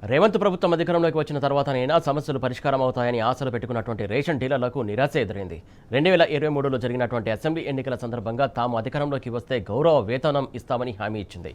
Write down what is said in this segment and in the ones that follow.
రేవంత్ ప్రభుత్వం అధికారంలోకి వచ్చిన తర్వాతనైనా సమస్యలు పరిష్కారం అవుతాయని ఆశలు పెట్టుకున్నటువంటి రేషన్ డీలర్లకు నిరాశ ఎదురైంది. 2023లో జరిగినటువంటి అసెంబ్లీ ఎన్నికల సందర్భంగా తాము అధికారంలోకి వస్తే గౌరవ వేతనం ఇస్తామని హామీ ఇచ్చింది.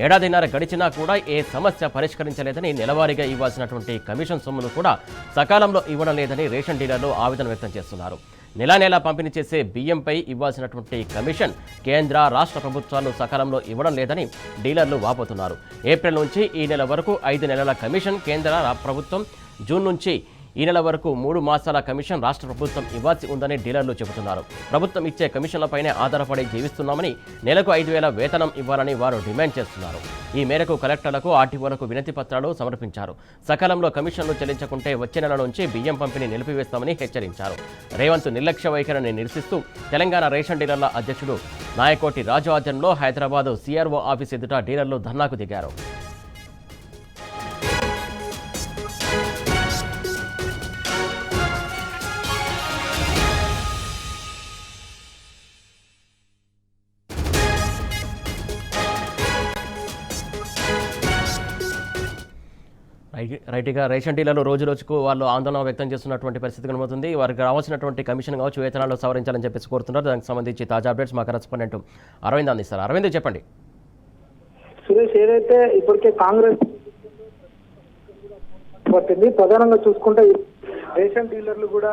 ఏడాదిన్నర గడిచినా కూడా ఏ సమస్య పరిష్కరించలేదని, నెలవారీగా ఇవ్వాల్సినటువంటి కమిషన్ సొమ్మును కూడా సకాలంలో ఇవ్వడం లేదని రేషన్ డీలర్లు ఆవేదన వ్యక్తం చేస్తున్నారు. నెల పంపిణీ చేసే బియ్యంపై ఇవ్వాల్సినటువంటి కమిషన్ కేంద్ర రాష్ట్ర ప్రభుత్వాలు సకాలంలో ఇవ్వడం లేదని డీలర్లు వాపోతున్నారు. ఏప్రిల్ నుంచి ఈ నెల వరకు 5 నెలల కమిషన్ కేంద్ర ప్రభుత్వం, జూన్ నుంచి ఈ నెల వరకు 3 మాసాల కమిషన్ రాష్ట్ర ప్రభుత్వం ఇవ్వాల్సి ఉందని డీలర్లు చెబుతున్నారు. ప్రభుత్వం ఇచ్చే కమిషన్లపైనే ఆధారపడి జీవిస్తున్నామని, నెలకు 5,000 వేతనం ఇవ్వాలని వారు డిమాండ్ చేస్తున్నారు. ఈ మేరకు కలెక్టర్లకు, ఆర్టీఓలకు వినతి పత్రాలు సమర్పించారు. సకాలంలో కమిషన్లు చెల్లించకుంటే వచ్చే నెల నుంచి బియ్యం పంపిణీ నిలిపివేస్తామని హెచ్చరించారు. రేవంత్ నిర్లక్ష్య వైఖరిని నిరసిస్తూ తెలంగాణ రేషన్ డీలర్ల అధ్యక్షుడు నాయకోటి రాజు ఆధ్వర్యంలో హైదరాబాద్ సిఆర్ఓ ఆఫీస్ ఎదుట డీలర్లు ధర్నాకు దిగారు. రైట్గా రేషన్ డీలర్లు రోజు రోజుకు వాళ్ళు ఆందోళన వ్యక్తం చేస్తున్నటువంటి పరిస్థితి కనబడుతుంది. వారికి రావాల్సినటువంటి కమిషన్ కావచ్చు, వేతనాలు సవరించాలని చెప్పేసి కోరుతున్నారు. దానికి సంబంధించి తాజా అప్డేట్స్ మా కరెస్పాండెంట్ అరవింద్ అందిస్తారు. అరవింద్, చెప్పండి. సురేష్, ఏదైతే ఇప్పటికే కాంగ్రెస్ పట్టింది, ప్రధానంగా చూసుకుంటే రేషన్ డీలర్లు కూడా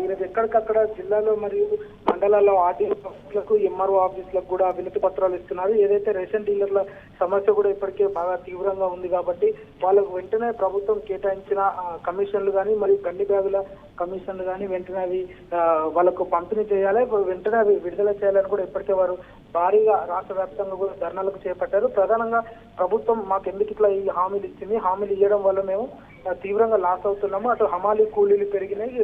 ఈరోజు ఎక్కడికక్కడ జిల్లాలో మరియు మండలాల్లో ఆర్టీఓ ఆఫీసులకు, ఎంఆర్ఓ ఆఫీసులకు కూడా వినతి పత్రాలు ఇస్తున్నారు. ఏదైతే రేషన్ డీలర్ల సమస్య కూడా ఇప్పటికే బాగా తీవ్రంగా ఉంది కాబట్టి వాళ్ళకు వెంటనే ప్రభుత్వం కేటాయించిన కమిషన్లు కానీ మరియు గండి బ్యాగుల కమిషన్లు కానీ వెంటనే అవి వాళ్ళకు పంపిణీ చేయాలి, వెంటనే అవి విడుదల చేయాలని కూడా ఇప్పటికే వారు భారీగా రాష్ట్ర వ్యాప్తంగా కూడా ధర్నాలకు చేపట్టారు. ప్రధానంగా ప్రభుత్వం మాకు ఎందుకు ఇట్లా ఈ హామీలు ఇచ్చింది, హామీలు ఇవ్వడం వల్ల మేము తీవ్రంగా లాస్ అవుతున్నాము, అటు హమాలీ కూలీలు పెరిగినాయి,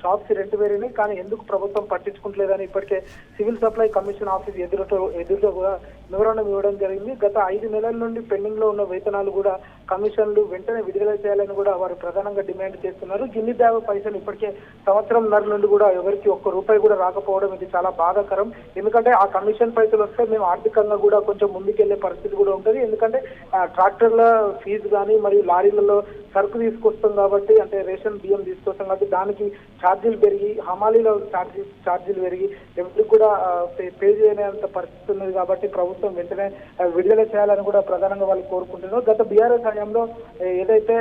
షాప్స్ రెంట్ పెరిగినాయి, కానీ ఎందుకు ప్రభుత్వం పట్టించుకుంటలేదని ఇప్పటికే సివిల్ సప్లై కమిషన్ ఆఫీస్ ఎదురుతో కూడా వివరణం ఇవ్వడం జరిగింది. గత 5 నెలల నుండి పెండింగ్ లో ఉన్న వేతనాలు కూడా, కమిషన్లు వెంటనే విడుదల చేయాలని కూడా వారు ప్రధానంగా డిమాండ్ చేస్తున్నారు. గిన్ని బ్యాగు పైసలు ఇప్పటికే సంవత్సరంన్నర నుండి కూడా ఎవరికి ఒక్క రూపాయి కూడా రాకపోవడం ఇది చాలా బాధాకరం. ఎందుకంటే ఆ కమిషన్ పైసలు వస్తే మేము ఆర్థికంగా కూడా కొంచెం ముందుకెళ్లే పరిస్థితి కూడా ఉంటుంది. ఎందుకంటే ట్రాక్టర్ల ఫీజు కానీ మరియు లారీలలో సరుకు తీసుకొస్తాం కాబట్టి, అంటే రేషన్ బియ్యం తీసుకొస్తాం కాబట్టి దానికి ఛార్జీలు పెరిగి, హమాలీలో ఛార్జీలు పెరిగి ఎవరికి కూడా పే చేయలేనంత పరిస్థితి ఉన్నది. కాబట్టి ప్రభుత్వం వెంటనే విడుదల చేయాలని కూడా ప్రధానంగా వాళ్ళు కోరుకుంటున్నారు. గత బీఆర్ఎస్ హయాంలో ఏదైతే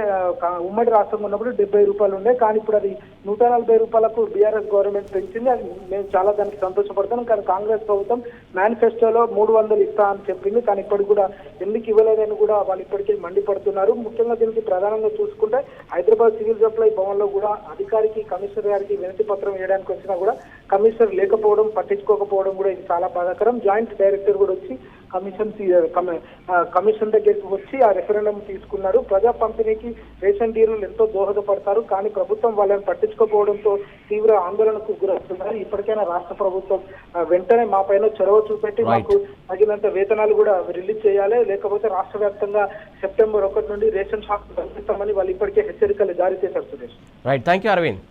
ఉమ్మడి రాష్ట్రం ఉన్నప్పుడు 70 రూపాయలు ఉండే, కానీ ఇప్పుడు అది 140 రూపాయలకు బీఆర్ఎస్ గవర్నమెంట్ పెంచింది. అది మేము చాలా దానికి సంతోషపడతాం. కానీ కాంగ్రెస్ ప్రభుత్వం మేనిఫెస్టోలో 300 ఇస్తా అని చెప్పింది, కానీ ఇప్పటికి కూడా ఎందుకు ఇవ్వలేదని కూడా వాళ్ళు ఇప్పటికే మండిపడుతున్నారు. ముఖ్యంగా దీనికి ప్రధానంగా చూసుకుంటే హైదరాబాద్ సివిల్ సప్లై భవన్ లో కూడా అధికారికి, కమిషనర్ గారికి వినతి పత్రం వేయడానికి వచ్చినా కూడా కమిషనర్ లేకపోవడం, పట్టించుకోకపోవడం కూడా ఇది చాలా బాధాకరం. జాయింట్ డైరెక్టర్ కూడా వచ్చి కమిషన్ దగ్గరికి వచ్చి ఆ రెఫరెండం తీసుకున్నాడు. ప్రజా పంపిణీకి రేషన్ డీలర్లు ఎంతో దోహదపడతారు, కానీ ప్రభుత్వం వాళ్ళని పట్టించుకోకపోవడంతో తీవ్ర ఆందోళనకు గురవుతున్నారు. ఇప్పటికైనా రాష్ట్ర ప్రభుత్వం వెంటనే మా పైన చొరవ చూపెట్టి మాకు తగినంత వేతనాలు కూడా రిలీజ్ చేయాలి, లేకపోతే రాష్ట్ర వ్యాప్తంగా సెప్టెంబర్ 1 నుండి రేషన్ షాప్ పంపిస్తామని వాళ్ళు ఇప్పటికే హెచ్చరికలు జారీ చేశారు. Suresh, right, thank you Arvind.